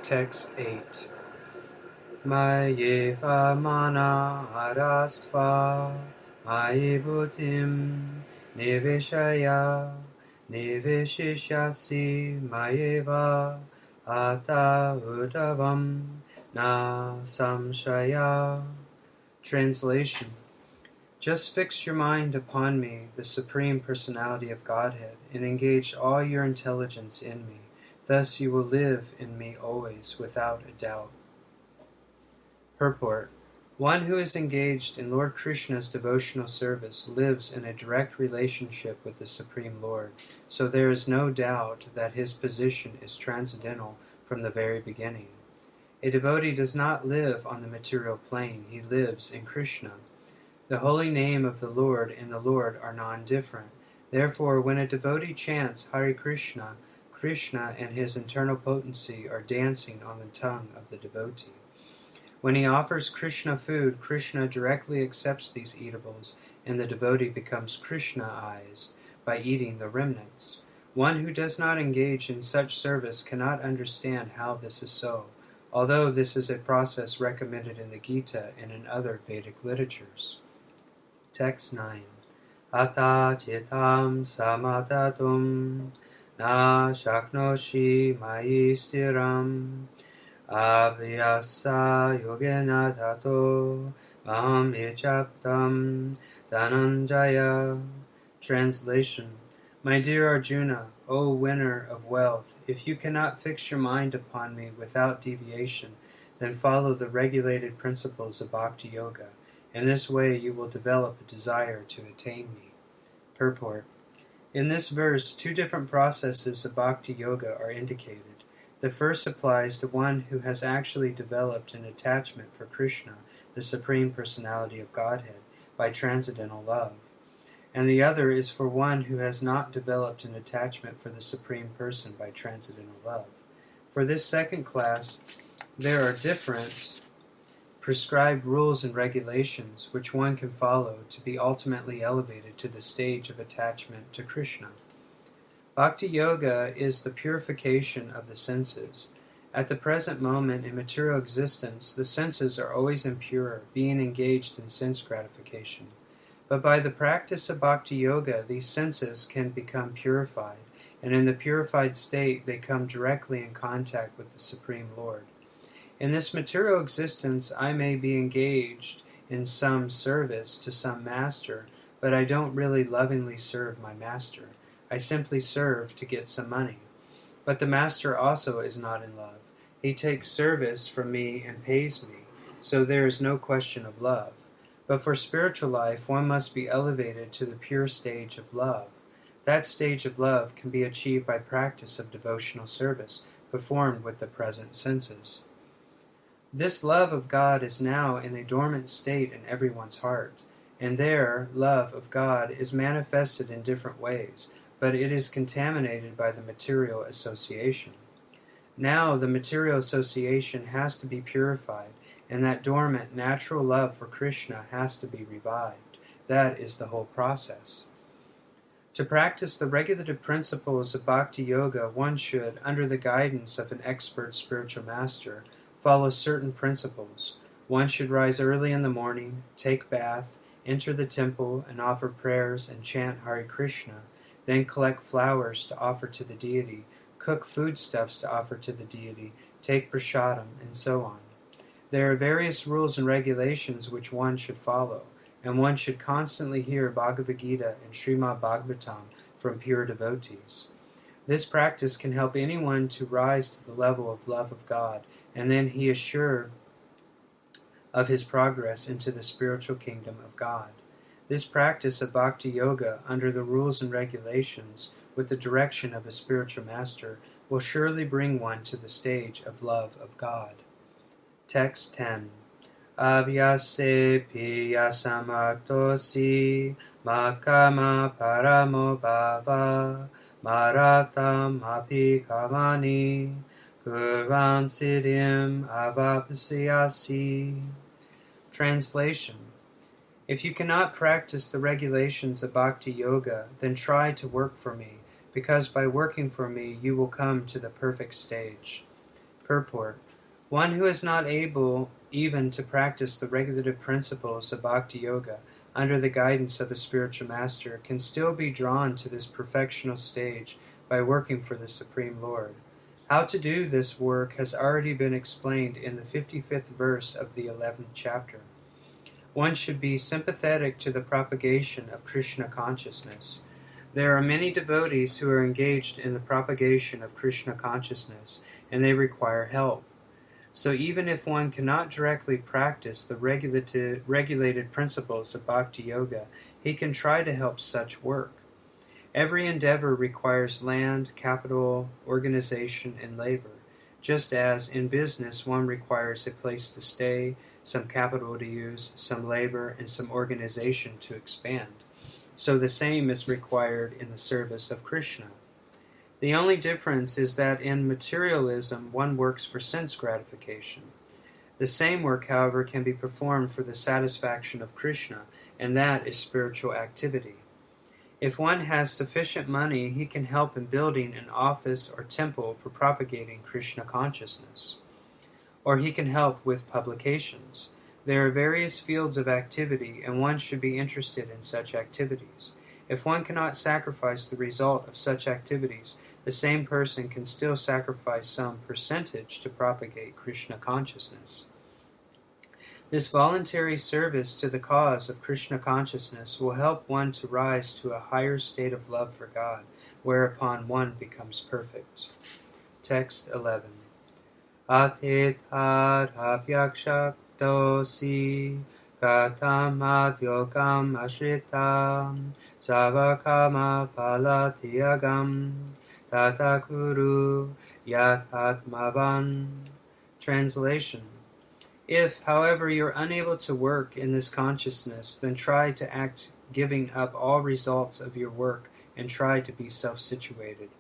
Text 8. Mayeva mana arastva mayibutim nivishaya nivishishasi mayeva ata udavam na samshaya. Translation. Just fix your mind upon me, the Supreme Personality of Godhead, and engage all your intelligence in me. Thus you will live in me always, without a doubt. Purport. One who is engaged in Lord Krishna's devotional service lives in a direct relationship with the Supreme Lord, so there is no doubt that his position is transcendental from the very beginning. A devotee does not live on the material plane, he lives in Krishna. The holy name of the Lord and the Lord are non-different. Therefore, when a devotee chants Hare Krishna, Krishna and his internal potency are dancing on the tongue of the devotee. When he offers Krishna food, Krishna directly accepts these eatables, and the devotee becomes Krishnaized by eating the remnants. One who does not engage in such service cannot understand how this is so, although this is a process recommended in the Gita and in other Vedic literatures. Text 9. Ata chitam samatatum na shaknoshi mayi stiram abhyasa yogena tato maham yachaptam dhananjaya. Translation. My dear Arjuna, O winner of wealth, if you cannot fix your mind upon me without deviation, then follow the regulated principles of Bhakti Yoga. In this way you will develop a desire to attain me. Purport. In this verse, two different processes of Bhakti Yoga are indicated. The first applies to one who has actually developed an attachment for Krishna, the Supreme Personality of Godhead, by transcendental love. And the other is for one who has not developed an attachment for the Supreme Person by transcendental love. For this second class, there are different prescribed rules and regulations which one can follow to be ultimately elevated to the stage of attachment to Krishna. Bhakti Yoga is the purification of the senses. At the present moment in material existence, the senses are always impure, being engaged in sense gratification. But by the practice of Bhakti Yoga, these senses can become purified, and in the purified state they come directly in contact with the Supreme Lord. In this material existence, I may be engaged in some service to some master, but I don't really lovingly serve my master. I simply serve to get some money. But the master also is not in love. He takes service from me and pays me, so there is no question of love. But for spiritual life, one must be elevated to the pure stage of love. That stage of love can be achieved by practice of devotional service, performed with the present senses. This love of God is now in a dormant state in everyone's heart, and their love of God is manifested in different ways, but it is contaminated by the material association. Now the material association has to be purified, and that dormant natural love for Krishna has to be revived. That is the whole process. To practice the regulative principles of Bhakti Yoga, one should, under the guidance of an expert spiritual master, follow certain principles. One should rise early in the morning, take bath, enter the temple, and offer prayers and chant Hare Krishna, then collect flowers to offer to the deity, cook foodstuffs to offer to the deity, take prasadam, and so on. There are various rules and regulations which one should follow, and one should constantly hear Bhagavad Gita and Srimad Bhagavatam from pure devotees. This practice can help anyone to rise to the level of love of God, and then he is sure of his progress into the spiritual kingdom of God. This practice of Bhakti Yoga, under the rules and regulations, with the direction of a spiritual master, will surely bring one to the stage of love of God. Text 10. Abhyase piya samartosi makama paramo bhava maratam api kamani kurvam siddhim avapasyasi. Translation. If you cannot practice the regulations of Bhakti Yoga, then try to work for me, because by working for me you will come to the perfect stage. Purport. One who is not able even to practice the regulative principles of Bhakti Yoga under the guidance of a spiritual master can still be drawn to this perfectional stage by working for the Supreme Lord. How to do this work has already been explained in the 55th verse of the 11th chapter. One should be sympathetic to the propagation of Krishna consciousness. There are many devotees who are engaged in the propagation of Krishna consciousness, and they require help. So even if one cannot directly practice the regulated principles of Bhakti Yoga, he can try to help such work. Every endeavor requires land, capital, organization, and labor, just as in business one requires a place to stay, some capital to use, some labor, and some organization to expand. So the same is required in the service of Krishna. The only difference is that in materialism one works for sense gratification. The same work, however, can be performed for the satisfaction of Krishna, and that is spiritual activity. If one has sufficient money, he can help in building an office or temple for propagating Krishna consciousness. Or he can help with publications. There are various fields of activity, and one should be interested in such activities. If one cannot sacrifice the result of such activities, the same person can still sacrifice some percentage to propagate Krishna consciousness. This voluntary service to the cause of Krishna consciousness will help one to rise to a higher state of love for God, whereupon one becomes perfect. Text 11. Atitadapyakshaktosi katam adyogam ashritam savakama palatiyagam tatakuru yatatmavan. Translation. If, however, you are unable to work in this consciousness, then try to act giving up all results of your work and try to be self-situated.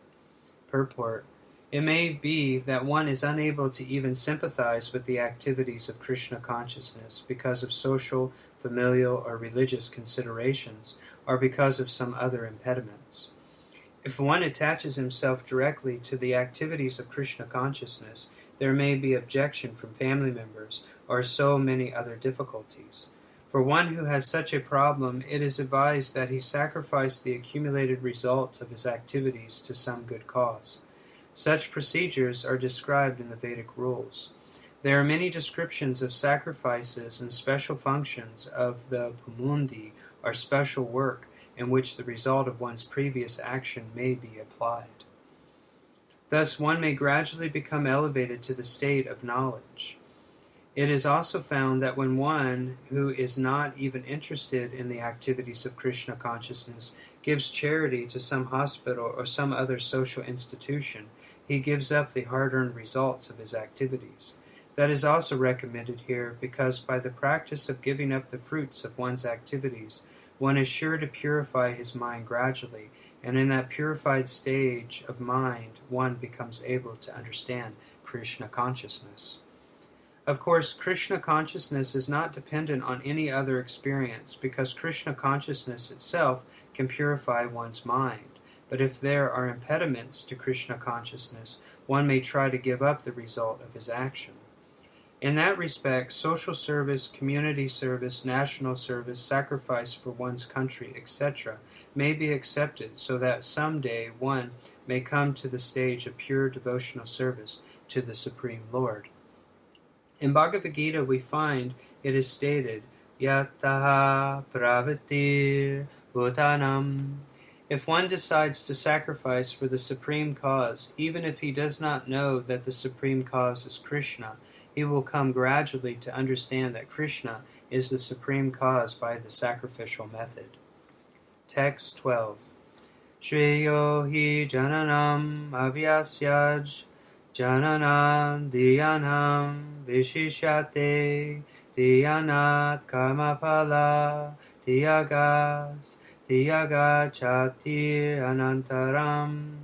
Purport. It may be that one is unable to even sympathize with the activities of Krishna consciousness because of social, familial, or religious considerations, or because of some other impediments. If one attaches himself directly to the activities of Krishna consciousness, there may be objection from family members, or so many other difficulties. For one who has such a problem, it is advised that he sacrifice the accumulated results of his activities to some good cause. Such procedures are described in the Vedic rules. There are many descriptions of sacrifices and special functions of the pumundi, or special work, in which the result of one's previous action may be applied. Thus one may gradually become elevated to the state of knowledge. It is also found that when one who is not even interested in the activities of Krishna consciousness gives charity to some hospital or some other social institution, he gives up the hard-earned results of his activities. That is also recommended here because by the practice of giving up the fruits of one's activities, one is sure to purify his mind gradually, and in that purified stage of mind, one becomes able to understand Krishna consciousness. Of course, Krishna consciousness is not dependent on any other experience because Krishna consciousness itself can purify one's mind. But if there are impediments to Krishna consciousness, one may try to give up the result of his action. In that respect, social service, community service, national service, sacrifice for one's country, etc., may be accepted so that someday one may come to the stage of pure devotional service to the Supreme Lord. In Bhagavad Gita we find it is stated, Yataha pravritir bhutanam. If one decides to sacrifice for the supreme cause, even if he does not know that the supreme cause is Krishna, he will come gradually to understand that Krishna is the supreme cause by the sacrificial method. Text 12. Shreyo hi jananam abhyasyaj jananam dhyanam vishishyate dhyanat karmapala dhyagas Tyagachati anantaram.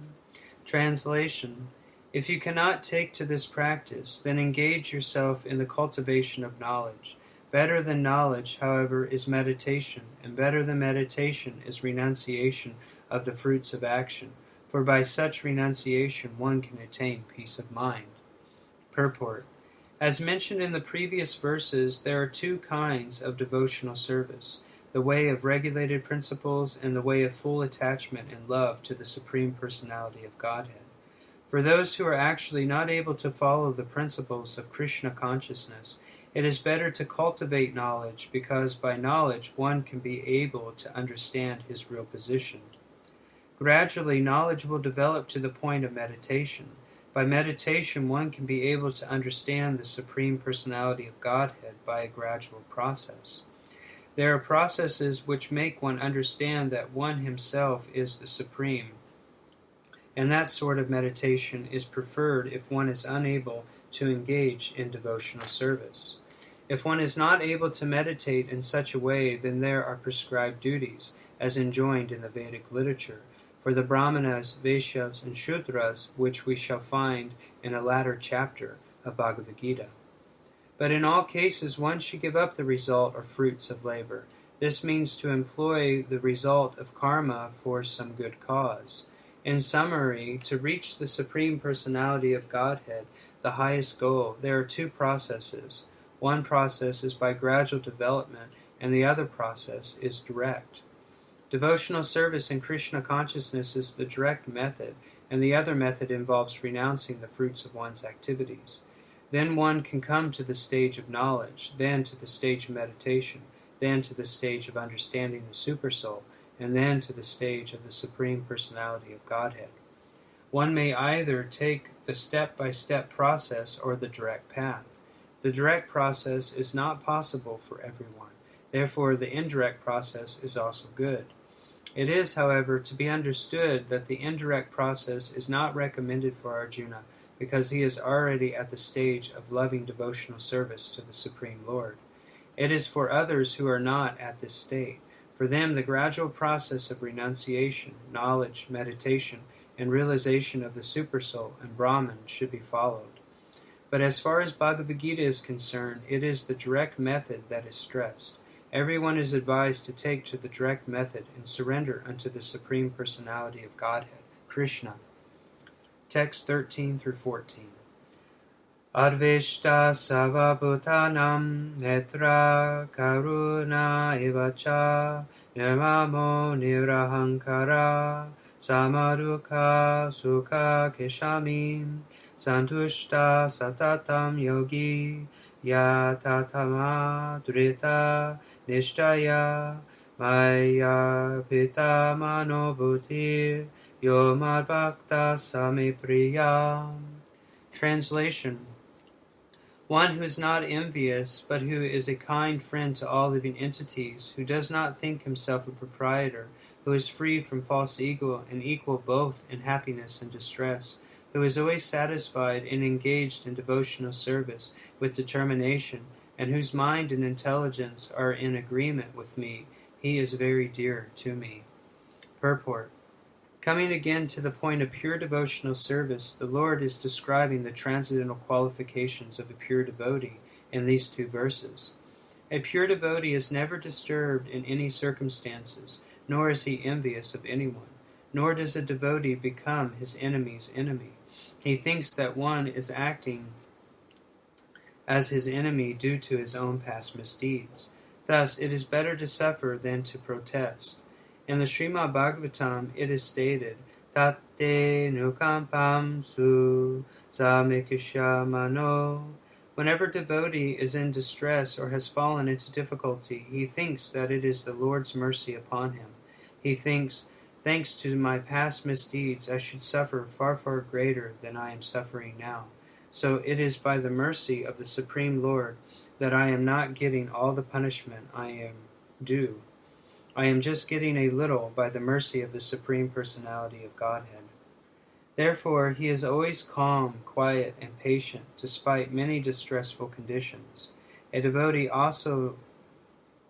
Translation. If you cannot take to this practice, then engage yourself in the cultivation of knowledge. Better than knowledge, however, is meditation, and better than meditation is renunciation of the fruits of action, for by such renunciation one can attain peace of mind. Purport. As mentioned in the previous verses, there are two kinds of devotional service: the way of regulated principles and the way of full attachment and love to the Supreme Personality of Godhead. For those who are actually not able to follow the principles of Krishna consciousness, it is better to cultivate knowledge, because by knowledge one can be able to understand his real position. Gradually, knowledge will develop to the point of meditation. By meditation, one can be able to understand the Supreme Personality of Godhead by a gradual process. There are processes which make one understand that one himself is the Supreme, and that sort of meditation is preferred if one is unable to engage in devotional service. If one is not able to meditate in such a way, then there are prescribed duties, as enjoined in the Vedic literature, for the Brahmanas, Vaishyas, and Shudras, which we shall find in a latter chapter of Bhagavad Gita. But in all cases, one should give up the result or fruits of labor. This means to employ the result of karma for some good cause. In summary, to reach the Supreme Personality of Godhead, the highest goal, there are two processes. One process is by gradual development, and the other process is direct. Devotional service in Krishna consciousness is the direct method, and the other method involves renouncing the fruits of one's activities. Then one can come to the stage of knowledge, then to the stage of meditation, then to the stage of understanding the Supersoul, and then to the stage of the Supreme Personality of Godhead. One may either take the step-by-step process or the direct path. The direct process is not possible for everyone. Therefore, the indirect process is also good. It is, however, to be understood that the indirect process is not recommended for Arjuna, because he is already at the stage of loving devotional service to the Supreme Lord. It is for others who are not at this state. For them, the gradual process of renunciation, knowledge, meditation, and realization of the Supersoul and Brahman should be followed. But as far as Bhagavad Gita is concerned, it is the direct method that is stressed. Everyone is advised to take to the direct method and surrender unto the Supreme Personality of Godhead, Krishna. Text 13 through 14. Adveshta Savabhutanam Netra Karuna Ivacha Nirmamo Nirahankara Samadukha Sukha Keshamim Santushta Satatam Yogi Yatatama Drita Nishtaya Maya Pita Manobhutir Yomad Bhakta Samipriyam. Translation. One who is not envious, but who is a kind friend to all living entities, who does not think himself a proprietor, who is free from false ego and equal both in happiness and distress, who is always satisfied and engaged in devotional service with determination, and whose mind and intelligence are in agreement with me, he is very dear to me. Purport. Coming again to the point of pure devotional service, the Lord is describing the transcendental qualifications of a pure devotee in these two verses. A pure devotee is never disturbed in any circumstances, nor is he envious of anyone, nor does a devotee become his enemy's enemy. He thinks that one is acting as his enemy due to his own past misdeeds. Thus, it is better to suffer than to protest. In the Srimad Bhagavatam, it is stated, Tate nukampam su samikisha mano. Whenever devotee is in distress or has fallen into difficulty, he thinks that it is the Lord's mercy upon him. He thinks, thanks to my past misdeeds, I should suffer far, far greater than I am suffering now. So it is by the mercy of the Supreme Lord that I am not getting all the punishment I am due. I am just getting a little by the mercy of the Supreme Personality of Godhead. Therefore, he is always calm, quiet, and patient, despite many distressful conditions. A devotee is also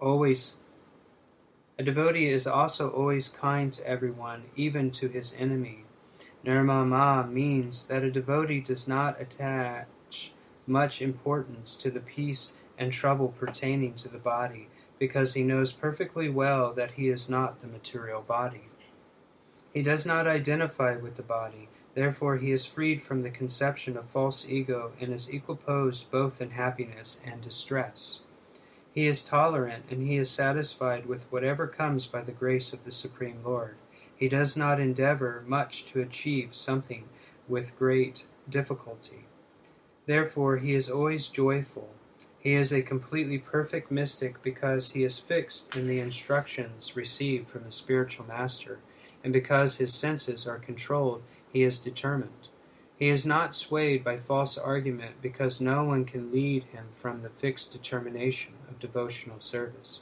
always kind to everyone, even to his enemy. Nirmama means that a devotee does not attach much importance to the peace and trouble pertaining to the body, because he knows perfectly well that he is not the material body. He does not identify with the body, Therefore he is freed from the conception of false ego and is equiposed both in happiness and distress. He is tolerant and he is satisfied with whatever comes by the grace of the Supreme Lord. He does not endeavor much to achieve something with great difficulty. Therefore he is always joyful. He is a completely perfect mystic because he is fixed in the instructions received from the spiritual master, and because his senses are controlled, he is determined. He is not swayed by false argument because no one can lead him from the fixed determination of devotional service.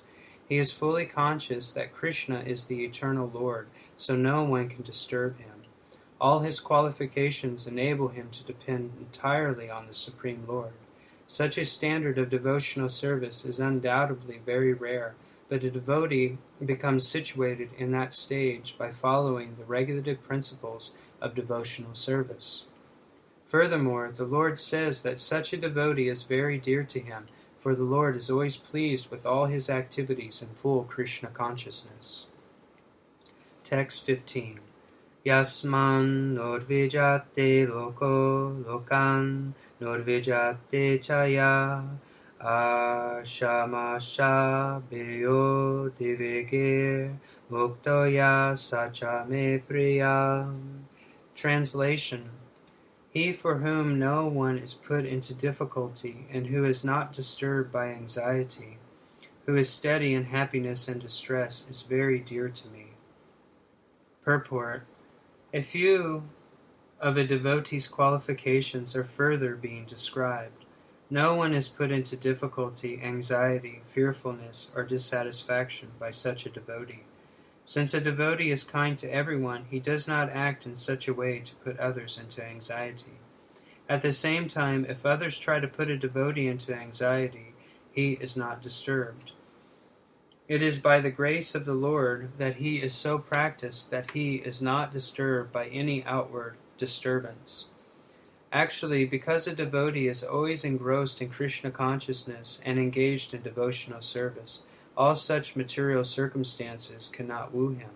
He is fully conscious that Krishna is the eternal Lord, so no one can disturb him. All his qualifications enable him to depend entirely on the Supreme Lord. Such a standard of devotional service is undoubtedly very rare, but a devotee becomes situated in that stage by following the regulative principles of devotional service. Furthermore, the Lord says that such a devotee is very dear to him, for the Lord is always pleased with all his activities in full Krishna consciousness. Text 15. Yasman nodvijate loko lokan nodvijate chaya ashamasha beyo divegir muktoya sachame priya. Translation. He for whom no one is put into difficulty and who is not disturbed by anxiety, who is steady in happiness and distress, is very dear to me. Purport. A few of a devotee's qualifications are further being described. No one is put into difficulty, anxiety, fearfulness, or dissatisfaction by such a devotee. Since a devotee is kind to everyone, he does not act in such a way to put others into anxiety. At the same time, if others try to put a devotee into anxiety, he is not disturbed. It is by the grace of the Lord that he is so practiced that he is not disturbed by any outward disturbance. Actually, because a devotee is always engrossed in Krishna consciousness and engaged in devotional service, all such material circumstances cannot woo him.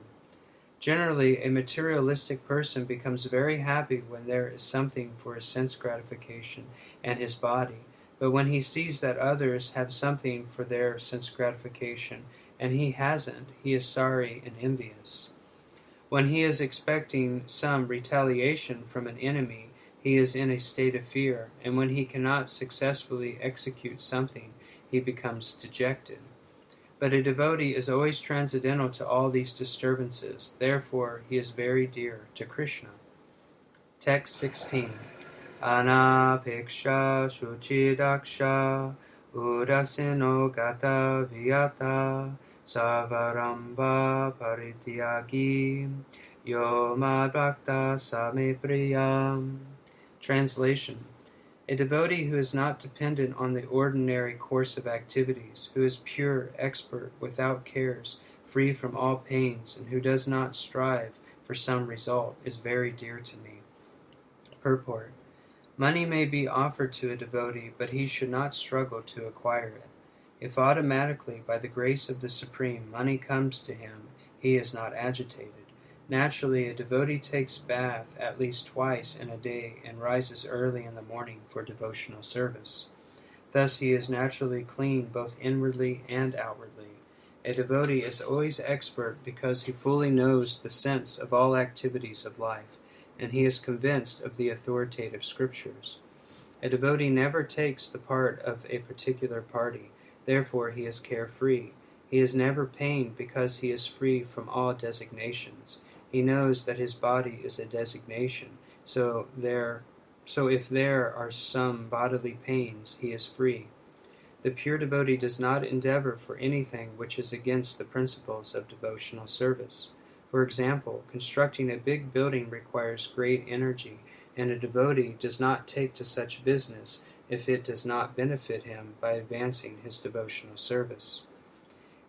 Generally, a materialistic person becomes very happy when there is something for his sense gratification and his body, but when he sees that others have something for their sense gratification and he hasn't, he is sorry and envious. When he is expecting some retaliation from an enemy, he is in a state of fear, and when he cannot successfully execute something, he becomes dejected. But a devotee is always transcendental to all these disturbances, therefore he is very dear to Krishna. Text 16. Anapeksha shuchidaksha udasino gata viyata savaramba parityagi yo madbhakta same priyam. Translation. A devotee who is not dependent on the ordinary course of activities, who is pure, expert, without cares, free from all pains, and who does not strive for some result, is very dear to me. Purport. Money may be offered to a devotee, but he should not struggle to acquire it. If automatically, by the grace of the Supreme, money comes to him, he is not agitated. Naturally, a devotee takes bath at least twice in a day and rises early in the morning for devotional service. Thus he is naturally clean both inwardly and outwardly. A devotee is always expert because he fully knows the sense of all activities of life, and he is convinced of the authoritative scriptures. A devotee never takes the part of a particular party, therefore he is carefree. He is never pained because he is free from all designations. He knows that his body is a designation, so if there are some bodily pains, he is free. The pure devotee does not endeavor for anything which is against the principles of devotional service. For example, constructing a big building requires great energy, and a devotee does not take to such business if it does not benefit him by advancing his devotional service.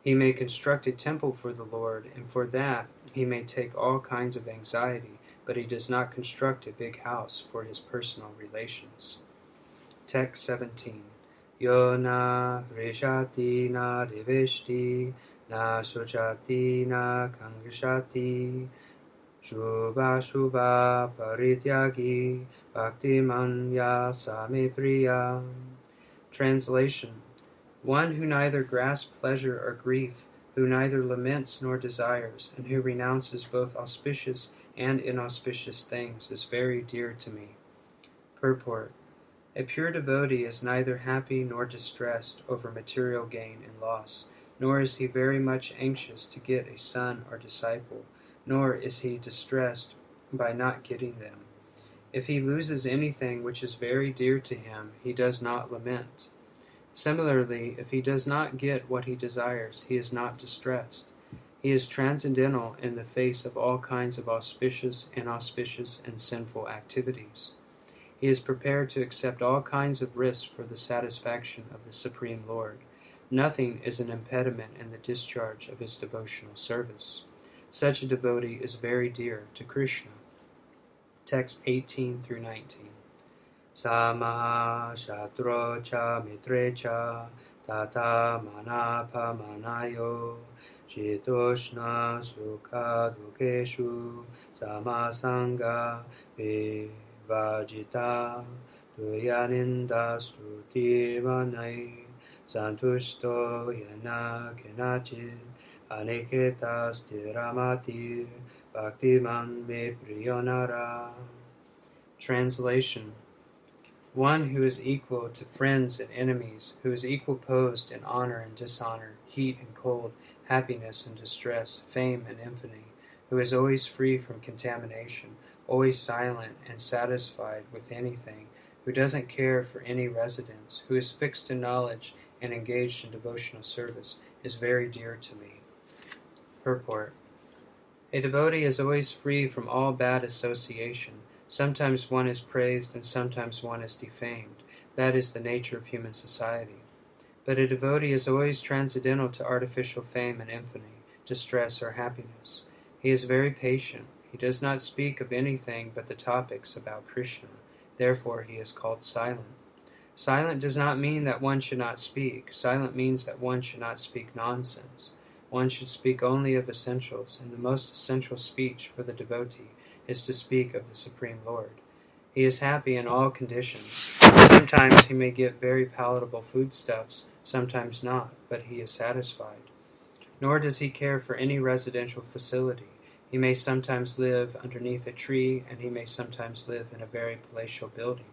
He may construct a temple for the Lord, and for that he may take all kinds of anxiety, but he does not construct a big house for his personal relations. Text 17. Yo na rishati na riveshti na sochati na kangrishati Shubha Shubha Parityagi Bhaktimanya Same Priya. Translation: one who neither grasps pleasure or grief, who neither laments nor desires, and who renounces both auspicious and inauspicious things, is very dear to me. Purport: a pure devotee is neither happy nor distressed over material gain and loss, nor is he very much anxious to get a son or disciple, nor is he distressed by not getting them. If he loses anything which is very dear to him, he does not lament. Similarly, if he does not get what he desires, he is not distressed. He is transcendental in the face of all kinds of auspicious, inauspicious, and sinful activities. He is prepared to accept all kinds of risks for the satisfaction of the Supreme Lord. Nothing is an impediment in the discharge of his devotional service. Such a devotee is very dear to Krishna. Text 18 through 19. Samaha Shatro Cha Mitre Cha Tata Manapa Manayo Shitoshna Sukha Dukeshu Samasanga Vajita Tuyaninda Stuti Manai Santushto Yana Kenachit Aniketa Stiramati Bhaktiman Me Priyonara. Translation: one who is equal to friends and enemies, who is equal posed in honor and dishonor, heat and cold, happiness and distress, fame and infamy, who is always free from contamination, always silent and satisfied with anything, who doesn't care for any residence, who is fixed in knowledge and engaged in devotional service, is very dear to me. Purport: a devotee is always free from all bad association. Sometimes one is praised and sometimes one is defamed. That is the nature of human society. But a devotee is always transcendental to artificial fame and infamy, distress or happiness. He is very patient. He does not speak of anything but the topics about Krishna. Therefore he is called silent. Silent does not mean that one should not speak. Silent means that one should not speak nonsense. One should speak only of essentials, and the most essential speech for the devotee is to speak of the Supreme Lord. He is happy in all conditions. Sometimes he may get very palatable foodstuffs, sometimes not, but he is satisfied. Nor does he care for any residential facility. He may sometimes live underneath a tree, and he may sometimes live in a very palatial building.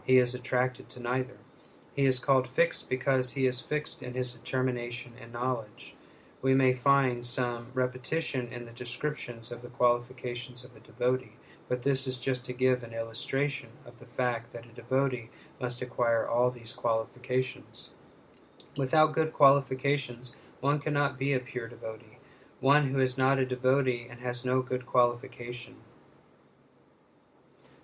He is attracted to neither. He is called fixed because he is fixed in his determination and knowledge. We may find some repetition in the descriptions of the qualifications of a devotee, but this is just to give an illustration of the fact that a devotee must acquire all these qualifications. Without good qualifications, one cannot be a pure devotee. One who is not a devotee and has no good qualification.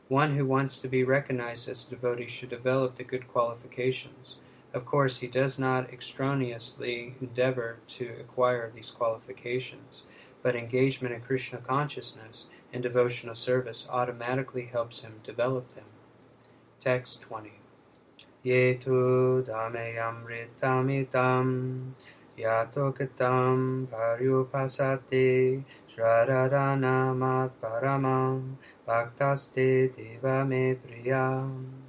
One who wants to be recognized as a devotee should develop the good qualifications. Of course, he does not extraneously endeavor to acquire these qualifications, but engagement in Krishna consciousness and devotional service automatically helps him develop them. Text 20. Yetu dameyamritamitam yatokatam paryupasate shradadanamat paramam bhaktaste deva me priyam.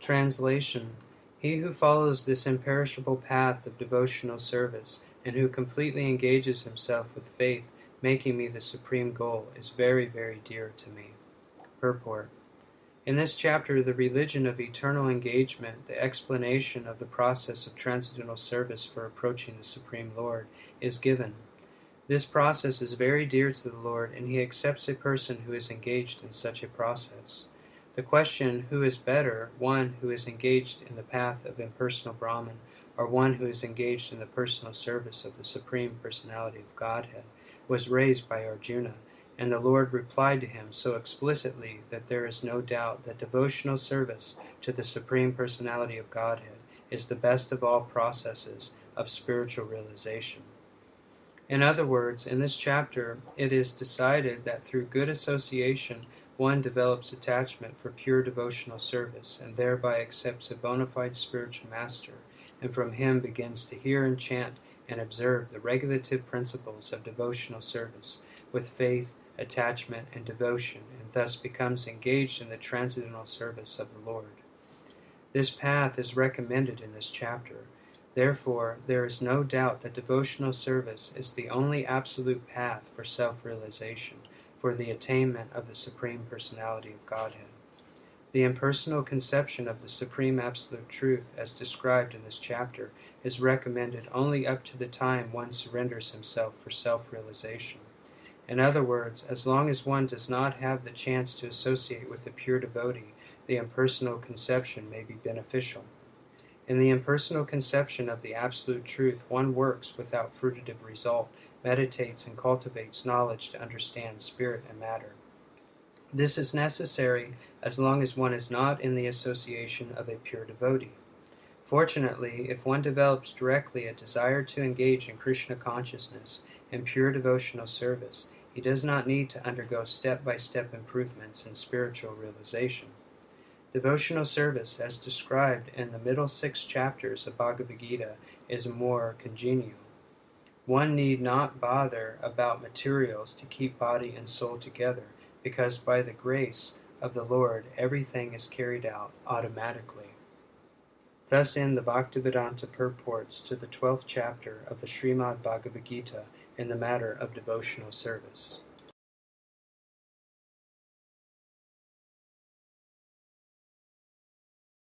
Translation: he who follows this imperishable path of devotional service and who completely engages himself with faith, making me the supreme goal, is very, very dear to me. Purport: in this chapter, the religion of eternal engagement, the explanation of the process of transcendental service for approaching the Supreme Lord, is given. This process is very dear to the Lord, and he accepts a person who is engaged in such a process. The question, who is better, one who is engaged in the path of impersonal Brahman, or one who is engaged in the personal service of the Supreme Personality of Godhead, was raised by Arjuna, and the Lord replied to him so explicitly that there is no doubt that devotional service to the Supreme Personality of Godhead is the best of all processes of spiritual realization. In other words, in this chapter, it is decided that through good association, one develops attachment for pure devotional service, and thereby accepts a bona fide spiritual master, and from him begins to hear and chant and observe the regulative principles of devotional service with faith, attachment, and devotion, and thus becomes engaged in the transcendental service of the Lord. This path is recommended in this chapter. Therefore, there is no doubt that devotional service is the only absolute path for self-realization, for the attainment of the Supreme Personality of Godhead. The impersonal conception of the Supreme Absolute Truth, as described in this chapter, is recommended only up to the time one surrenders himself for self-realization. In other words, as long as one does not have the chance to associate with the pure devotee, the impersonal conception may be beneficial. In the impersonal conception of the Absolute Truth, one works without fruitive result, meditates and cultivates knowledge to understand spirit and matter. This is necessary as long as one is not in the association of a pure devotee. Fortunately, if one develops directly a desire to engage in Krishna consciousness and pure devotional service, he does not need to undergo step-by-step improvements in spiritual realization. Devotional service, as described in the middle 6 chapters of Bhagavad Gita, is more congenial. One need not bother about materials to keep body and soul together, because by the grace of the Lord everything is carried out automatically. Thus end the Bhaktivedanta purports to the 12th chapter of the Srimad Bhagavad Gita in the matter of devotional service.